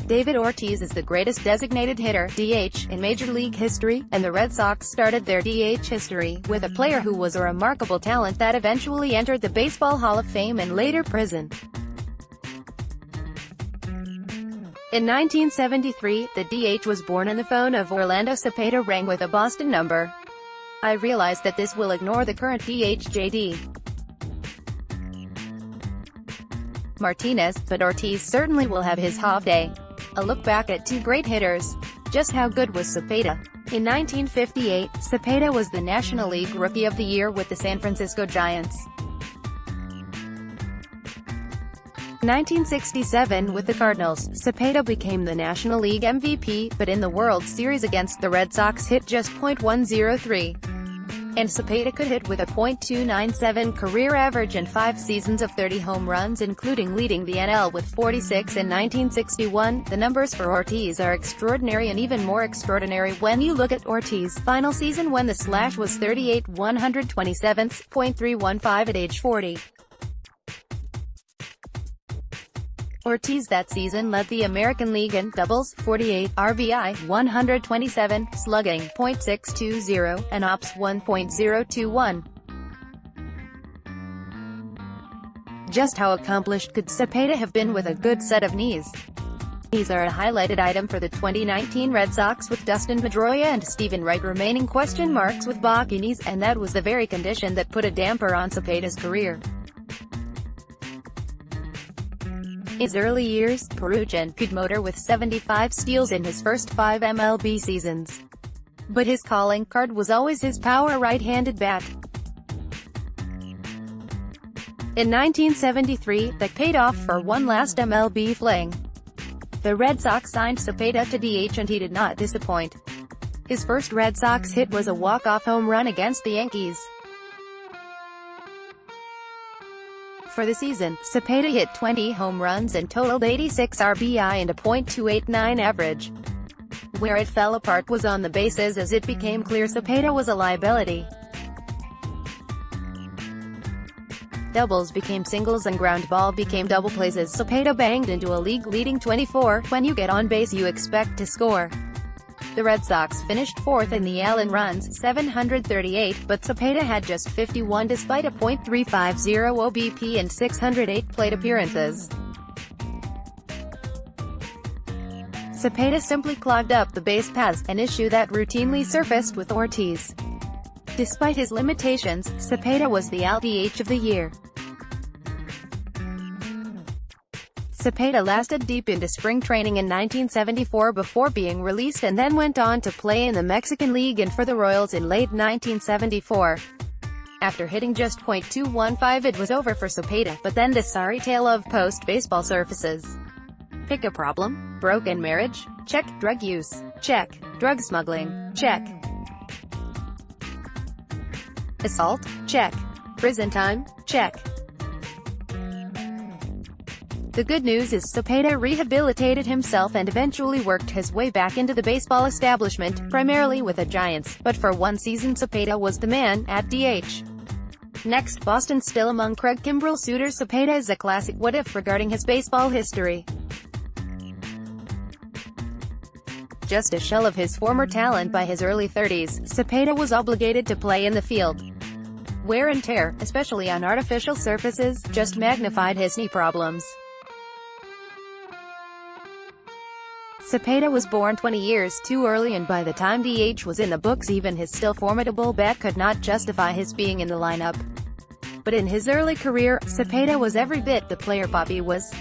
David Ortiz is the greatest designated hitter (DH) in Major League history, and the Red Sox started their DH history with a player who was a remarkable talent that eventually entered the Baseball Hall of Fame and later prison. In 1973, the DH was born and the phone of Orlando Cepeda rang with a Boston number. I realized that this will ignore the current DH J.D. Martinez, but Ortiz certainly will have his off day. A look back at two great hitters. Just how good was Cepeda? In 1958, Cepeda was the National League Rookie of the Year with the San Francisco Giants. 1967, with the Cardinals, Cepeda became the National League MVP, but in the World Series against the Red Sox hit just .103. And Cepeda could hit with a .297 career average and 5 seasons of 30 home runs, including leading the NL with 46 in 1961. The numbers for Ortiz are extraordinary, and even more extraordinary when you look at Ortiz's final season when the slash was 38/127.315 at age 40. Ortiz that season led the American League in doubles, 48, RBI, 127, slugging, .620, and OPS, 1.021. Just how accomplished could Cepeda have been with a good set of knees? Knees are a highlighted item for the 2019 Red Sox, with Dustin Pedroia and Stephen Wright remaining question marks with Baki knees, and that was the very condition that put a damper on Cepeda's career. In his early years, Perugian could motor with 75 steals in his first 5 MLB seasons. But his calling card was always his power right-handed bat. In 1973, that paid off for one last MLB fling. The Red Sox signed Cepeda to DH, and he did not disappoint. His first Red Sox hit was a walk-off home run against the Yankees. For the season, Cepeda hit 20 home runs and totaled 86 RBI and a .289 average. Where it fell apart was on the bases, as it became clear Cepeda was a liability. Doubles became singles and ground ball became double plays as Cepeda banged into a league-leading 24. When you get on base you expect to score. The Red Sox finished 4th in the AL in runs, 738, but Cepeda had just 51 despite a .350 OBP and 608 plate appearances. Cepeda simply clogged up the base paths, an issue that routinely surfaced with Ortiz. Despite his limitations, Cepeda was the AL DH of the year. Cepeda lasted deep into spring training in 1974 before being released, and then went on to play in the Mexican League and for the Royals in late 1974. After hitting just .215, it was over for Cepeda, but then the sorry tale of post-baseball surfaces. Pick a problem? Broken marriage? Check. Drug use? Check. Drug smuggling? Check. Assault? Check. Prison time? Check. The good news is Cepeda rehabilitated himself and eventually worked his way back into the baseball establishment, primarily with the Giants, but for one season Cepeda was the man at DH. Next, Boston. Still among Craig Kimbrell's suitors, Cepeda is a classic what-if regarding his baseball history. Just a shell of his former talent by his early 30s, Cepeda was obligated to play in the field. Wear and tear, especially on artificial surfaces, just magnified his knee problems. Cepeda was born 20 years too early, and by the time DH was in the books even his still formidable bat could not justify his being in the lineup. But in his early career, Cepeda was every bit the player Bobby was.